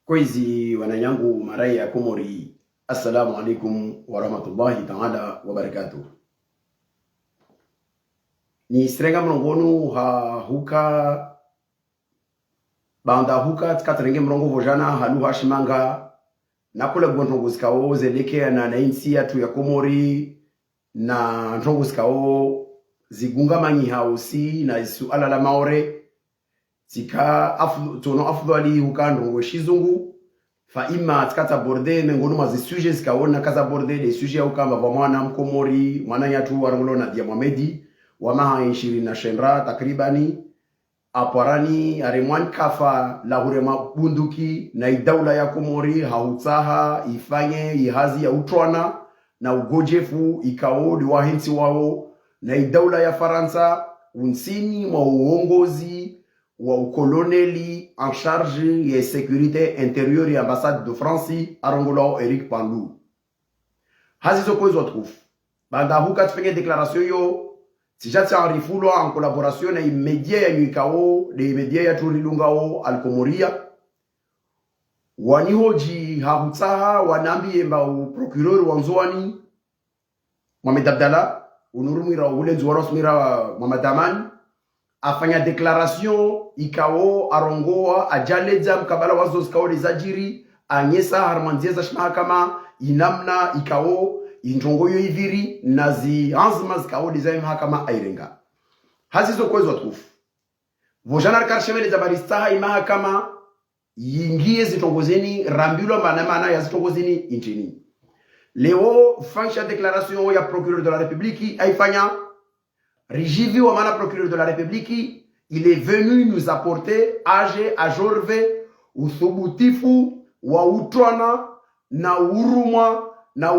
Kwezi wananyangu marai ya Komori, assalamu alaikum wa rahmatullahi ta'ala wa barakatuh. Ni srenga mrongonu huka banda huka tkatrenge mrongo vojana halu hashimanga nakula gontongo zikao zelekea na insi ya tu ya Komori na ntongo zikao zigunga manyi hausi na isu ala la maore tika tono afdali hukandongo shizungu fa ima tkata borde mengonu mazi sujets zikaona kaza borde les sujets ukamba va mwana mkomori mwana yatu warangulo na dia Mohamedi wa maha 20 shenra takribani aparani aremwan kafa la hurema bunduki na idaula ya Komori hautsaha ifanye ihazi ya utwana na ugojefu ikaodi wahensi wao na idaula ya Faransa unsini mwa uongozi wa ukoloneli en charge ya sécurité intérieure ya ambassade de France arongolo Eric Pandou. Hazizo kwezo tukufu. Banda huka tufenge déclaration yo tijati arifulo en collaboration na immedia ya nyikao de immedia ya turilungao alkomoria. Wanihoji habutaha wanambi mba procureur wanzuani Mohamed Abdallah unurumira ulenzi warosmira Mohamed Aman afanya declaration ikao arongoa ajaleza mkabala wazo zikao lezajiri anyesa harmanzieza mahakama inamna ikao injongoyo iviri nazi anzima zikao leza mahakama airenga hazizo kwezo tukufu vojana karshemele za baristaha imahakama yingie zitongozeni rambulo maana ya zitongozeni intini leo fansha declaration ya procureur de la République aifanya Rijivi wa mana procureur de la République, il est venu nous apporter age ajorve uthubutifu wa utwana na uruma na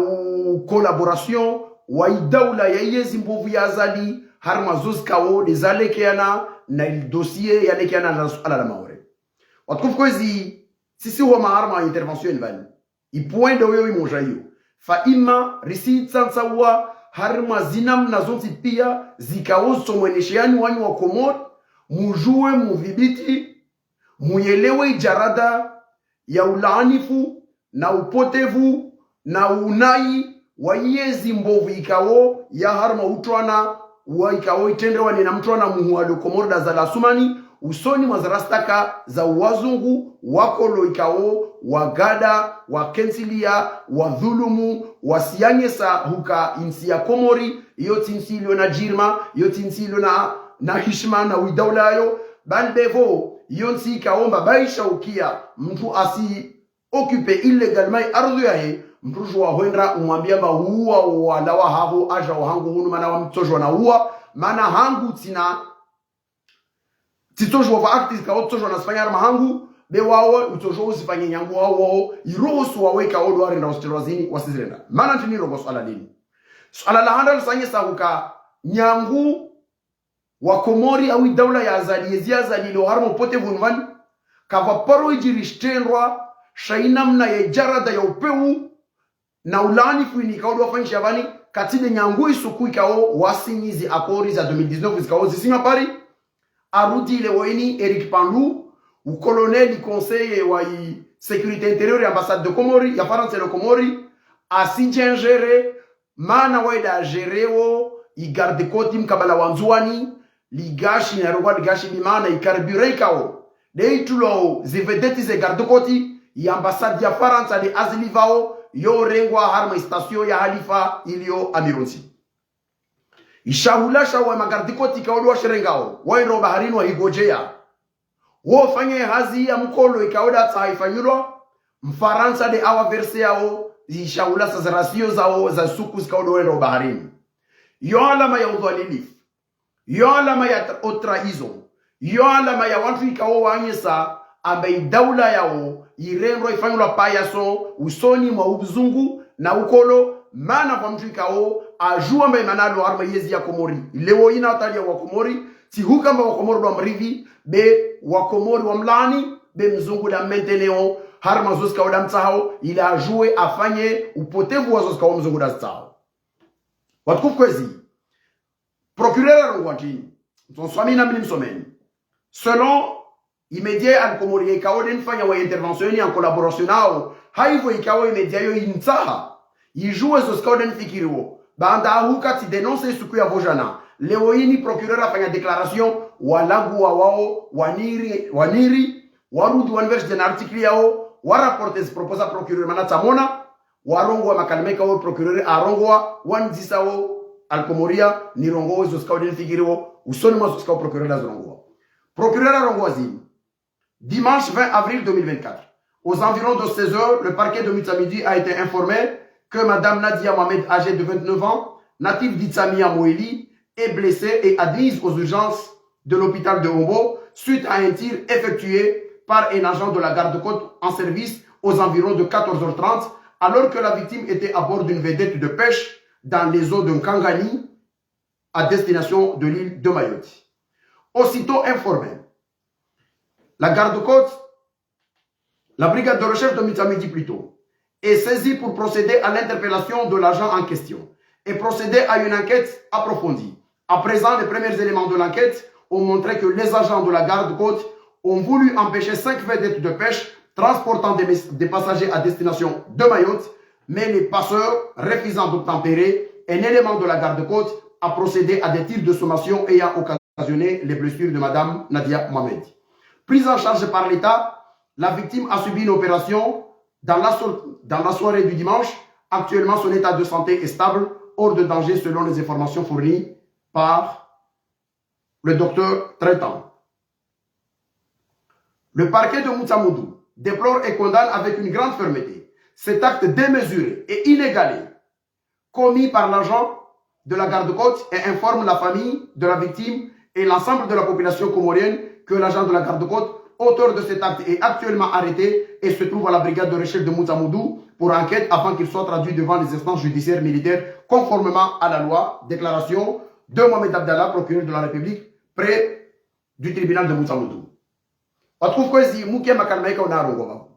collaboration wa idaula ya yezi mbovu ya azali harma zuzkawo dezalekeana na il dossier ya lekeana na suala la maore. Watukufu kwezi sisi huwa maharma intervention bali ipuende wewe moja hiyo fa ima risi tsansawa harma zinam na zonti pia zikaozo mwenesheani wanyu wa Komori mujue mudhibiti muyelewe ijarada ya ulaanifu na upotevu na unai wa yezi mbovu ikao ya harma utwana wa ikao itendewa ni na mtwana muhualo Komori da zala sumani usoni mazarastaka za wazungu wakolo ikao wagada wakensilia wadhulumu wasianyesa huka insi ya Komori yoti insi ilo na jirma yoti insi ilo na hishma na widaula yo balbevo yonsi ikaomba baisha ukia mtu asi occupé illégalement ardhu yae mtu jua huendra umwambia ba huwa walawa haho aja wahangu hunu mana wa mtojwa na huwa mana hangu tina titojo wa actis ka otojo na sfanya mahangu be wao utojo usifanye nyangu wao irosu waweka odo arenda hospitalini wasizirenda mana tini rogo swala nini swala la handal sanye sahuka nyangu wa Komori au daula ya azali ezia azali lo harmo pote vunwani kava paro ijirishtenrwa shainamna ya jarada ya upeu na ulani fuini kaudo wafanya shabani katide nyangu isuku ikao wasinyizi akori za 2019 zikao zisinga pari arudi ile waini Eric Pandou ou colonel conseiller wa sécurité intérieure et ambassade de Komori ya Faransa le Komori asijengere mana waida jereo i garde côte mkabala wanzuani ligashi na rogwa ligashi bimana i carburé kao de itulo zivedeti ze garde côte ya ambassade ya Faransa de azlivao yo rengwa harma station ya Halifa ilio Amironsi ishahulasha wa magardikoti kaodo wa sherengao wairo baharini wa higojea wofanye hazi ya mkolo ikaoda taifanyulwa mfaransa de awa verse yao ishahulasa za rasio zao za suku zikaodo wairo baharini yo alama ya udhalilif yo alama ya otraizo yo alama ya wantu ikao wanyesa ambaye daula yao irenro ifanyulwa payaso usoni mwa ubzungu na ukolo mana kwa mtu ikao ajua mba imanalo harma yezi ya Komori leo ina atalia wa Komori si huka mba wa Komori wa mrivi be wa Komori wa mlani be mzungu da menteneo harma zoska wa damtahao ila ajue afanye upotevu wa zoska wa mzungu da ztahao watukufu kwezi procureur rongwantini mtonswami na mini msomeni selon immédiat al-Komori ikawa n'fanya wa intervention en collaboration nao haivo ikawa immédiat yo insaha yijue zo skauden fikiriwo banda huka ti denonce suku ya vojana leo ini procureur afanya déclaration walangu wao waniri warudi wanverse na article yao waraportes proposa procureur manata mona warongwa makalmeka wa procureur arongwa wanzisao al-Komoria ni rongo zo skauden fikiriwo usoni mwa zo procureur la zongwa procureur arongwa zini. Dimanche 20 avril 2024, aux environs de 16 h, le parquet de Mutsamidi a été informé que Madame Nadia Mohamed, âgée de 29 ans, native d'Itsamia Moeli, est blessée et admise aux urgences de l'hôpital de Hombo suite à un tir effectué par un agent de la garde-côte en service aux environs de 14 h 30, alors que la victime était à bord d'une vedette de pêche dans les eaux de Nkangani à destination de l'île de Mayotte. Aussitôt informé, la garde-côte, la brigade de recherche de Mutsamidi plutôt, est saisie pour procéder à l'interpellation de l'agent en question et procéder à une enquête approfondie. À présent, les premiers éléments de l'enquête ont montré que les agents de la garde-côte ont voulu empêcher 5 vedettes de pêche transportant des passagers à destination de Mayotte, mais les passeurs, refusant d'obtempérer, un élément de la garde-côte a procédé à des tirs de sommation ayant occasionné les blessures de Madame Nadia Mohamed. Prise en charge par l'État, la victime a subi une opération dans la soirée du dimanche. Actuellement, son état de santé est stable, hors de danger selon les informations fournies par le docteur traitant. Le parquet de Moutsamoudou déplore et condamne avec une grande fermeté cet acte démesuré et inégalé commis par l'agent de la garde-côte et informe la famille de la victime et l'ensemble de la population comorienne que l'agent de la garde-côte, auteur de cet acte, est actuellement arrêté et se trouve à la brigade de recherche de Moutsamoudou pour enquête afin qu'il soit traduit devant les instances judiciaires militaires conformément à la loi. Déclaration de Mohamed Abdallah, procureur de la République, près du tribunal de Moutsamoudou. On trouve que si Mouké Makalmaïka on a rongo.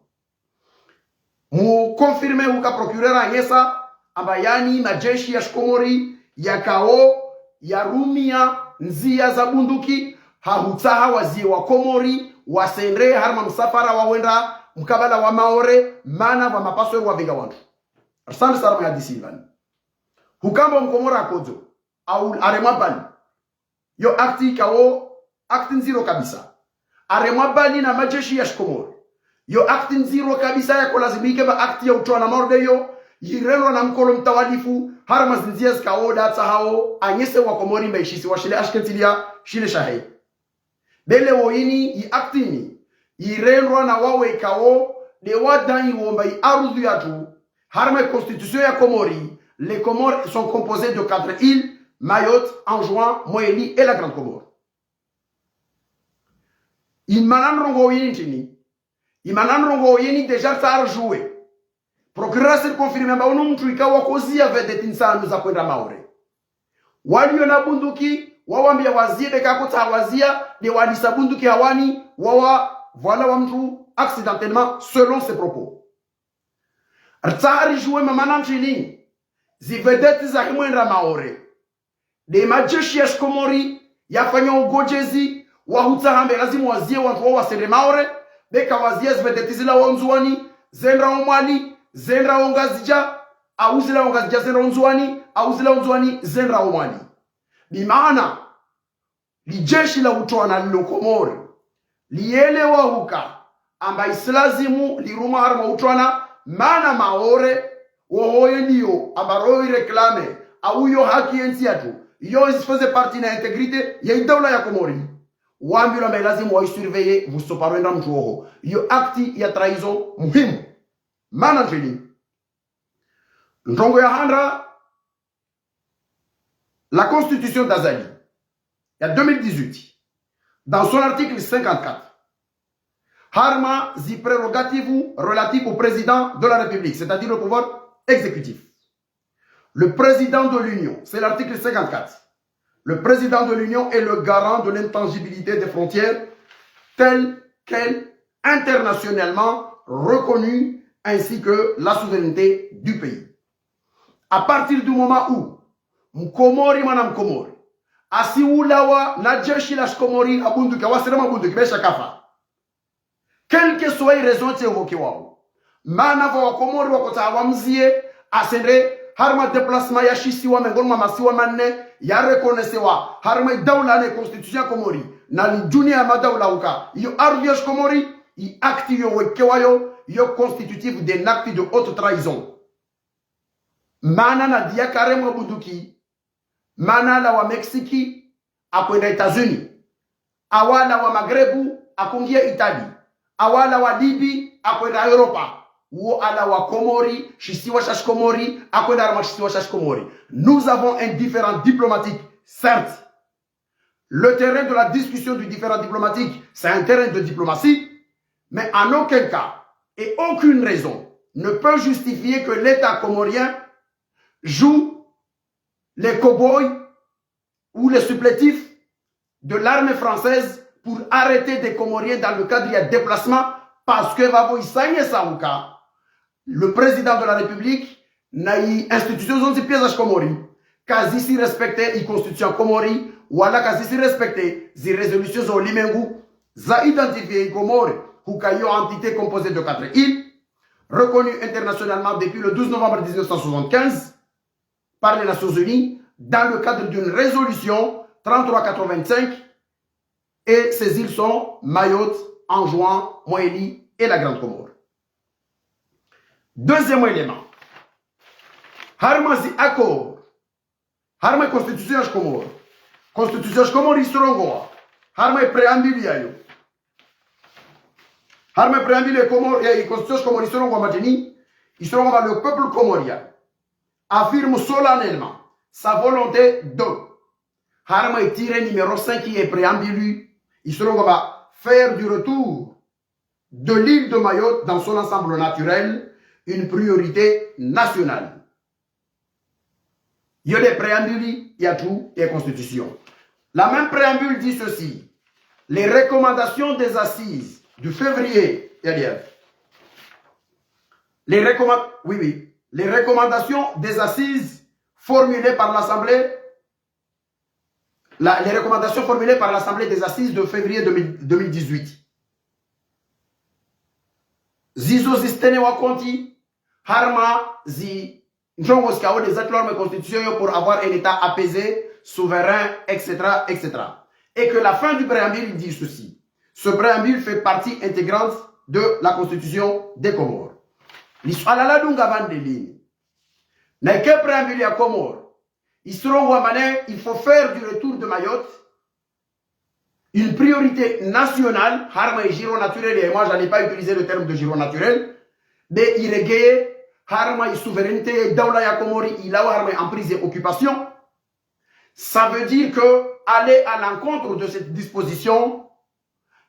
Mou confirme ou ka procureur a yesa abayani majeshi ya Komori yakao ya rumia nzia za bunduki hahutaha wazie wa Komori wasendre harma msafara wawenda mkabala wa maore mana wa mapasori wa vega wantu asante salama ya disilvani hukamba mkomora akozo au aremwa bali yo akti kao akti nziro kabisa aremwa bali na majeshi ya Komori yo akti nziro kabisa ya kolazimike ba akti ya utoa na morde yo yirelo na mkolo mtawalifu harma zinzia zikao data hao anyese wa Komori maishisi wa shile ashketilia shile shahei bele woini i aktini yirelo na wawe kao de wadani womba i arudhu yatu harma constitution ya Komori. Les Comores sont composées de 4 îles, Mayotte, Anjouan, Moélie et la Grande Comore. Imanan rongo yini imanan rongo yini déjà tar joué. Procureur s'est confirmé ba onu mtu ikawa kozi avec des tinsanu za kwenda maore. Walio na bunduki wawambia wazibe kakota wazia de wadisa bunduki hawani wawa voilà wa mtu accidentellement selon ses propos. Tar joué mamana mchini zivedeti za kimwenda maore de majeshi ya Komori yafanya ugojezi wahutahambe lazima wazie watu wao wasende maore beka wazie zivedeti zila wanzuani zendra omwali zendra ongazija auzila ongazija zendra onzuani auzila onzuani zendra omwali bimaana lijeshi la utoana lilo Komori lielewa huka amba islazimu liruma harma utoana mana maore wohoye ndiyo abaroi reklame au yo haki ensi yatu yo isifeze parti na integrite ya idawla ya Komori wambi na lazima wa surveiller vusoparwenda mtu woho yo akti ya trahison muhimu mana njeli ndongo ya handra la constitution d'Azali ya 2018 dans son article 54 harma zi prérogatives relatives au président de la République, c'est-à-dire le pouvoir exécutif. Le président de l'Union, c'est l'article 54. Le président de l'Union est le garant de l'intangibilité des frontières telles qu'elles internationalement reconnues ainsi que la souveraineté du pays. À partir du moment où Mkomori manam Komori asiulawa na jeshi la Komori abunduki wasema bunduki besha kafa quelle que soit les raisons évoquées, mana va Comore wa kota wamzie asendre harma déplacement ya shisiwa mengolma masiwa manne ya reconnaissewa harma dawla ne constitution Comori na dunia madawla uka yo arvios Comori i acte yo wekewayo yo constitutif d'un acte de haute trahison mana na dia karemo bunduki mana la wa Mexique akwenda États-Unis awala wa Magrebu akungia Italie awala wa Libi akwenda Europa ou ala wa Komori shisiwa shash Komori akwenda arma shisiwa shash Komori. Nous avons un différend diplomatique, certes. Le terrain de la discussion du différend diplomatique, c'est un terrain de diplomatie, mais en aucun cas et aucune raison ne peut justifier que l'État comorien joue les cow-boys ou les supplétifs de l'armée française pour arrêter des Comoriens dans le cadre de déplacement parce que le président de la République n'a eu institution de pièces Comori, quasi si respecté la constitution Comori, ou alors quasi si respecté les résolutions au Limengu, za identifié Comori, ou une entité composée de 4 îles, reconnue internationalement depuis le 12 novembre 1975 par les Nations Unies dans le cadre d'une résolution 3385. Et ces îles sont Mayotte, Anjouan, Moélie et la Grande Comore. Deuxième élément. Harmazi accord. Harma constitution Comore. Constitution Comore Isrongoa. Harma préambule yayo. Harma préambule Comore et constitution Comore Isrongoa Mateni. Isrongoa le peuple comorien affirme solennellement sa volonté de Harma est tiré numéro 5 qui est préambule. Isrongoa va faire du retour de l'île de Mayotte dans son ensemble naturel une priorité nationale. Il y a des préambules, il y a tout, il y a constitution. La même préambule dit ceci. Les recommandations des assises du février, les recommandations des assises formulées par l'Assemblée, les recommandations formulées par l'Assemblée des assises de février 2018. Zizo zistene wa konti, harma zi njongos kao des actes constitution pour avoir un État apaisé, souverain, etc., etc. Et que la fin du préambule dit ceci. Ce préambule fait partie intégrante de la constitution des Comores. L'histoire la dunga vandelini. N'est que préambule à Comores. Il faut faire du retour de Mayotte une priorité nationale. Harma et giro naturel, et moi je n'allais pas utiliser le terme de giro naturel, mais il est Harma et souveraineté, Daoula ya Komori, il a Harma en prise et occupation. Ça veut dire que aller à l'encontre de cette disposition,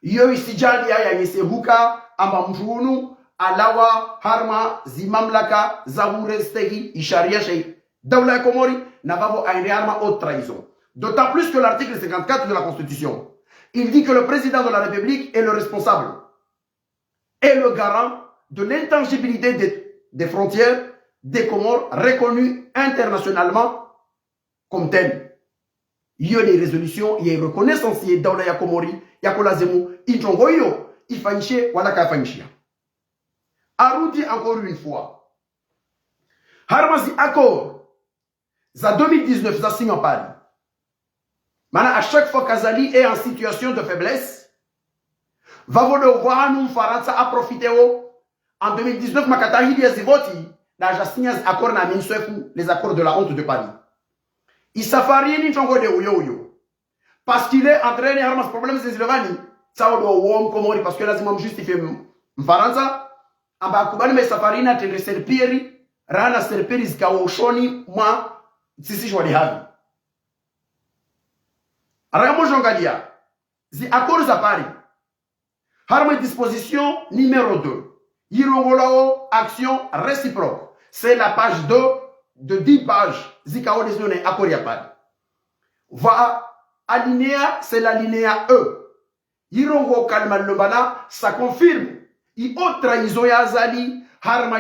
yo isijali ya yesehuka, ambamjunu, alawa, Harma, zimamlaka, zavure stegi, isharia shei. Daoula ya Komori, n'a pas une arme haute trahison. D'autant plus que l'article 54 de la Constitution, il dit que le président de la République est le responsable et le garant de l'intangibilité des frontières des Comores reconnues internationalement comme telles. Il y a des résolutions, il y a une reconnaissance dans la Komori, il y a Kolazemu, il y a il fanché, voilà qu'a fanché. Aroudi encore une fois. Harmazi accord. En 2019, ça signe en Paris. Maintenant, à chaque fois qu'Azali est en situation de faiblesse, va voir nous faire ça à profiter. En 2019, Makatahi Zivoti, la signé accord na les accords de la honte de Paris. Il s'affarie ni chongo de Oyo. Parce qu'il est entraîné à ce problème, c'est Zilvani. Ça va doit Komori parce que là, c'est même justifié. Mfaransa, en bas, Kubani, mais s'affarie na tendre serpiri, rana serpiri zikaoshoni, moi, si je vois les havis. Alors, Jongalia, les accords à Paris, harme disposition numéro 2. Yirongolao, action réciproque. C'est la page 2 de 10 pages. Zikao les zones accords à Paris. Va alinéa, c'est l'alinéa E. Yirongo Kalman Lobana, ça confirme. Il y trahison ya Azali. Harma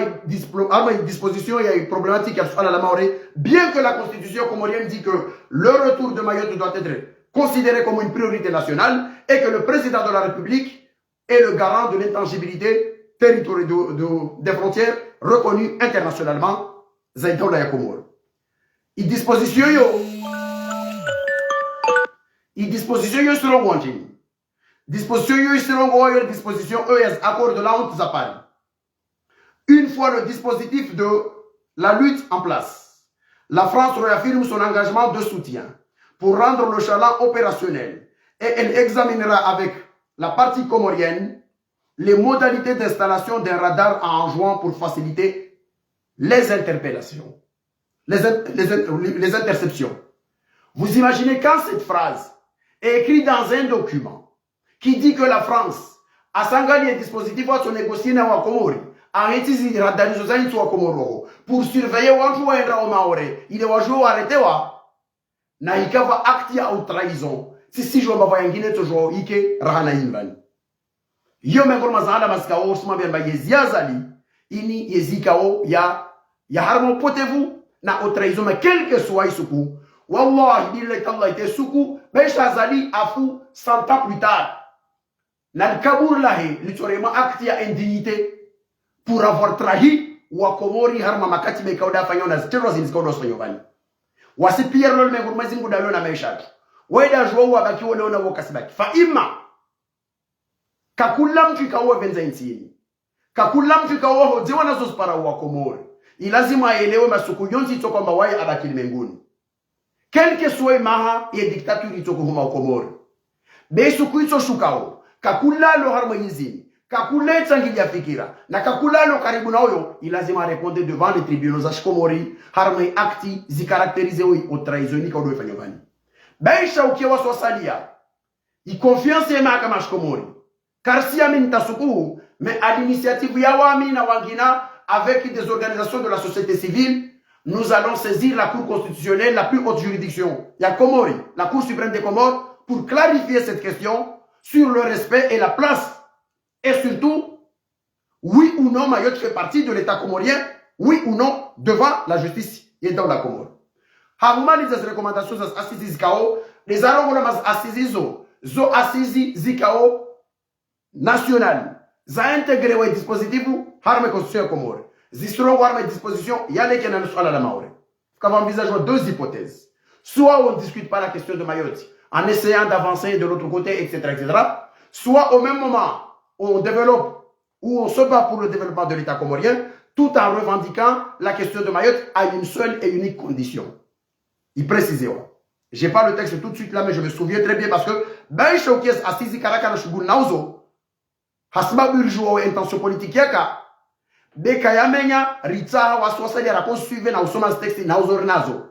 disposition, il y a une problématique à la Maoré, bien que la constitution comorienne dit que le retour de Mayotte doit être considéré comme une priorité nationale et que le président de la République est le garant de l'intangibilité territoriale des frontières reconnues internationalement. Zaïdoula Yakomor. Il disposition selon Guantin. Disposition selon Guantin, disposition ES, accord de la honte Zapal. Une fois le dispositif de la lutte en place, la France réaffirme son engagement de soutien pour rendre le chaland opérationnel et elle examinera avec la partie comorienne les modalités d'installation d'un radar à Anjouan pour faciliter les interpellations, les interceptions. Vous imaginez quand cette phrase est écrite dans un document qui dit que la France a s'engagé un dispositif à se négocier dans la Comori, a utilisé les radars pour surveiller Wanjouan et Maoré. Il est Wanjouan arrêté na ikava acte ya trahison. Si je vais yangine toujours ike rahana imban. Yo mengol mazala maskao suma bemba yeziazali ini yezikao ya harmo potez-vous na au trahison mais quel que soit isuku. Wallahi billahi tallahi te suku besha zali afu 100 ans plus tard. Na kabur lahi litorema acte ya indignité pour avoir trahi wa komori harma makati mekauda fanyona zitero zinskodo sonyobani. Wasi Pierre lol mengul mazingu dalo na maisha. Weda jwo wa baki wole ona wokasibaki. Fa imma kakula mtu ikawa venza insini. Kakula mtu ikawa hoje wana zospara wa Komori. Ilazima aelewe masuku yonzi itoka mbawaye abaki mbinguni. Quelque soit maha ye dictature itoko huma Komori. Besuku ito shukao. Kakula lo harma yizini. Kakula tsangilia fikira. Na kakula lo karibu na oyo. Ilazima répondre devant les tribunaux za Komori. Harma acti zi caractérisé au trahisoni ka odo fanyobani. Baisha ukiwa sosalia. I confiance ema kama Komori. Car si amin tasuku, mais à l'initiative Yawami na Wangina, avec des organisations de la société civile, nous allons saisir la Cour constitutionnelle, la plus haute juridiction, Yakomori, la Cour suprême des Comores, pour clarifier cette question sur le respect et la place. Et surtout, oui ou non, Mayotte fait partie de l'État comorien, oui ou non, devant la justice et dans la Comore. Haruma les recommandations assisi zikao, les arogolas assisi zo assisi zikao national. Za intégré au dispositif harme constitution Comore. Zistro harme disposition yale qui n'a pas la maore. Quand on envisage deux hypothèses. Soit on ne discute pas la question de Mayotte en essayant d'avancer de l'autre côté, etc., etc. Soit au même moment, on développe ou on se bat pour le développement de l'État comorien tout en revendiquant la question de Mayotte à une seule et unique condition. Il précisait. Je n'ai pas le texte tout de suite là, mais je me souviens très bien parce que ben Chokies Assisi Karakana Shugul Nauzo, Hasma Burjou intention politique yaka, Bekayamenya, Ritza, Waswasali, Rako suivre na usoma texte Nauzo Renazo.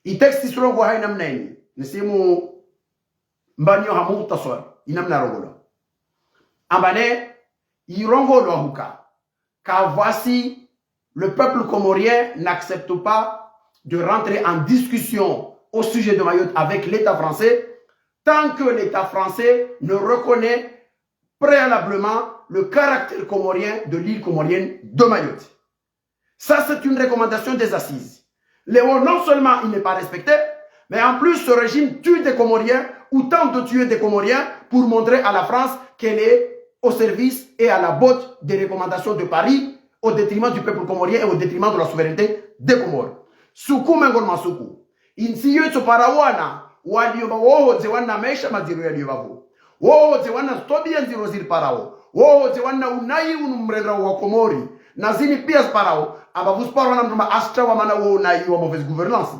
I texte sur le Wahainam Neni, Nesimu Mbanyo Hamu Tasor, Inamna Rogola. Ambane, Irongolo Huka, car voici, le peuple comorien n'accepte pas de rentrer en discussion au sujet de Mayotte avec l'État français tant que l'État français ne reconnaît préalablement le caractère comorien de l'île comorienne de Mayotte. Ça, c'est une recommandation des assises. Léo, non seulement il n'est pas respecté, mais en plus, ce régime tue des Comoriens ou tente de tuer des Comoriens pour montrer à la France qu'elle est au service et à la botte des recommandations de Paris au détriment du peuple comorien et au détriment de la souveraineté des Comores. Suku mengolma suku. Insiyo to parawana waliomba woho zewana maisha maziru yaliyobavu. Woho zewana stobia nziro zili parao. Woho zewana unai unumrera wa Komori. Na zini pia parao abavu parao mtuma astra wa mana wo unai wa mauvaise gouvernance.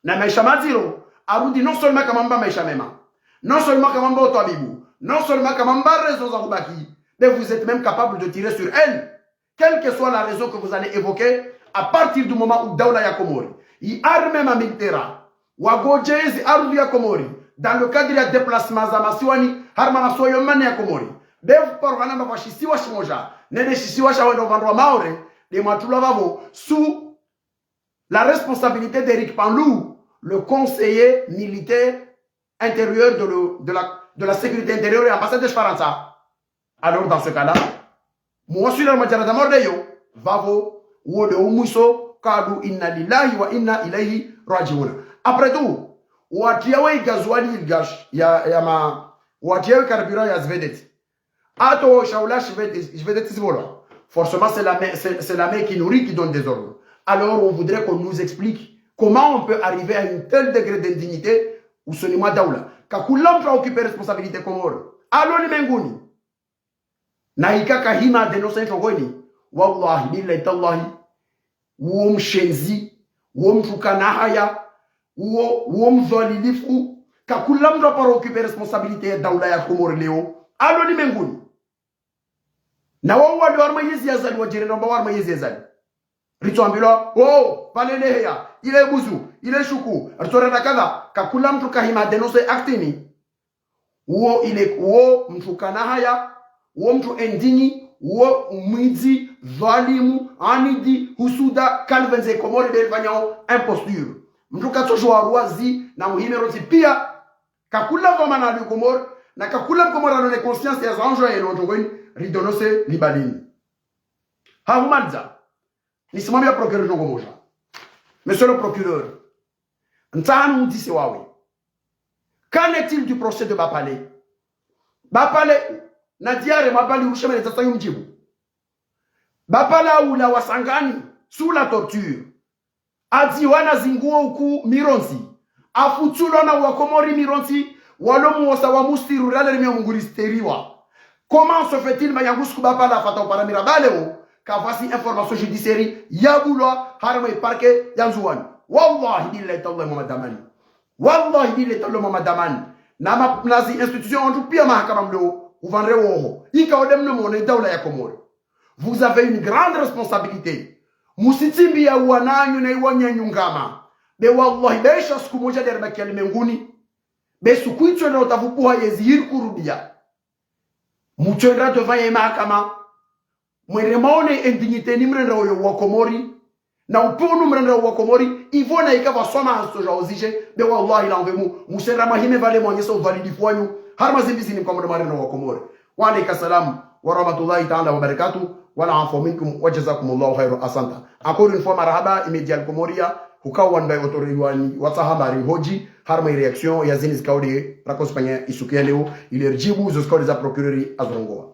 Na maisha maziro arudi non seulement kamamba maisha mema. Non seulement kamamba otabibu. Non seulement kamamba raison za kubaki. Mais vous êtes même capable de tirer sur elle. Quelle que soit la raison que vous allez évoquer à partir du moment où Daoula ya Komori il arme ma militaire wagojezi ardu ya Komori dans le cadre de déplacement za masiwani harma masoyo mane ya Komori bevu parwana ma washisiwa shimoja nene shisiwa shawendo vandwa maore de matula bavo sous la responsabilité d'Éric Panlou, le conseiller militaire intérieur de la sécurité intérieure et ambassade de Faransa. Alors dans ce cas-là moi suis le majara da mordeyo vavo wode umuso kadu inna lillahi wa inna ilayhi rajiun. Après tout, watiawe gazwani ilgash ya ma watiawe carburant ya zvedet. Attends, Shaoula, je vais te dire voilà. Forcément, c'est la mère qui nourrit, qui donne des ordres. Alors, on voudrait qu'on nous explique comment on peut arriver à un tel degré d'indignité où ce n'est pas daoula. Kakulam va occuper responsabilité comme eux. Alors, les menguni. Naika kahima dénoncer chongoni. Wallahi, billahi tallahi. Wom shenzi. Wom chukanahaya. Wom zolilifu. Kakulam va pas occuper responsabilité daoula ya komor leo. Alors, les menguni. Na wao wali warma yezi yazali wajire nomba warma yezi yazali rito ambilo palele ya ile buzu ile shuku rtore na kadha kakula mtu kahima denose aktini uo mtu kana haya uo mtu endini uo mwizi dhalimu anidi husuda kalvenze komori delfanyao imposture mtu katoshwa ruazi na muhime roti pia kakula vama na komor na kakula komor anone conscience ya zanjo ya lonjongoni ridonose libalini. Havumadza. Nisimamia procureur jongo moja. Monsieur le procureur. Ntanu dise wawe. Qu'en est-il du procès de Bapale? Bapale na diare mabali usheme na tsayo mjibu. Bapala ula wasangani sous la torture. Adi wana zinguo uku mironzi. Afutulo na wakomori mironzi walomu wasa wa mustiru rale rime munguristeriwa. Comment se fait-il Mayangus Kubapala Fatou Paramira Baleo qu'à voici information judiciaire Yaboula Harme Parquet Yanzouan Wallahi billahi tallah Mohamed Wallahi billahi tallah Mohamed Nama nazi institution en tout pire mahakama mlo ou vendrez woho ika odem no mone daula ya Komore. Vous avez une grande responsabilité. Musitimbi ya wananyu na iwanya nyungama. Be wallahi besha siku moja derba kialimenguni. Be sukuitwe na utavupuha yezihir kurudia. Muchondra devant les mahakama. Mweremone indignité ni mrenda oyo wakomori. Na uponu mrenda wakomori. Ivona ikava soma hasoja ozije. Be wallahi lanvemu. Musera mahime vale mwanyesa uvalidi fuanyu. Harma zimbisi ni mkamuna marenda wakomori. Wa alaika salam. Wa rahmatullahi ta'ala wa barakatuh. Wa na'afu minkum wa jazakumullahu khairu asanta. Encore une fois marhaba imedial komoria. Hukawa ndai otoriwani watsahabari hoji harma reaction ya zini zikaudi rakospanya isukia leo ilerjibu zo skodi za procureur azrongoa.